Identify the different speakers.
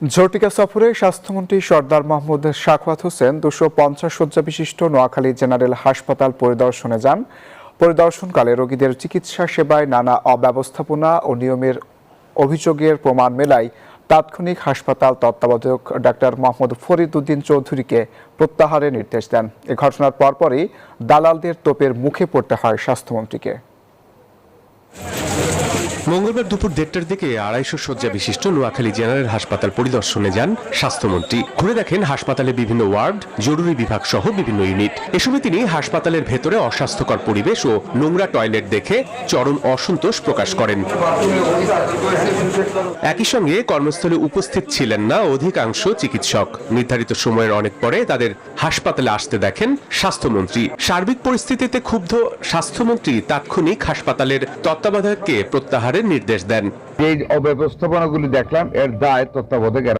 Speaker 1: ঝটিকা সফরে স্বাস্থ্যমন্ত্রী সরদার মাহমুদ সাখাওয়াত হোসেন 250 শয্যা বিশিষ্ট নোয়াখালী জেনারেল হাসপাতাল পরিদর্শনে যান। পরিদর্শনকালে রোগীদের চিকিৎসা সেবায় নানা অব্যবস্থাপনা ও নিয়মের অভিযোগের প্রমাণ মেলায় তাৎক্ষণিক হাসপাতাল তত্ত্বাবধায়ক ডাক্তার মোহাম্মদ ফরিদ উদ্দিন চৌধুরীকে প্রত্যাহারের নির্দেশ দেন। এ ঘটনার পরপরই দালালদের তোপের মুখে পড়তে হয় স্বাস্থ্যমন্ত্রীকে।
Speaker 2: মঙ্গলবার দুপুর 1:30টার দিকে 250 শয্যা বিশিষ্ট নোয়াখালী জেনারেল হাসপাতাল পরিদর্শনে যান স্বাস্থ্যমন্ত্রী। ঘুরে দেখেন হাসপাতালে বিভিন্ন ওয়ার্ড, জরুরি বিভাগ সহ বিভিন্ন ইউনিট। এ সময় তিনি হাসপাতালের ভেতরে অস্বাস্থ্যকর পরিবেশ ও নোংরা টয়লেট দেখে চরম অসন্তোষ প্রকাশ করেন। একই সঙ্গে কর্মস্থলে উপস্থিত ছিলেন না অধিকাংশ চিকিৎসক। নির্ধারিত সময়ের অনেক পরে তাদের হাসপাতালে আসতে দেখেন স্বাস্থ্যমন্ত্রী। সার্বিক পরিস্থিতিতে ক্ষুব্ধ স্বাস্থ্যমন্ত্রী তাৎক্ষণিক হাসপাতালের তত্ত্বাবধায়ককে প্রত্যাহারের নির্দেশ দেন।
Speaker 3: এই অব্যবস্থাপনাগুলি দেখলাম, এর দায় তত্ত্বাবধায়ক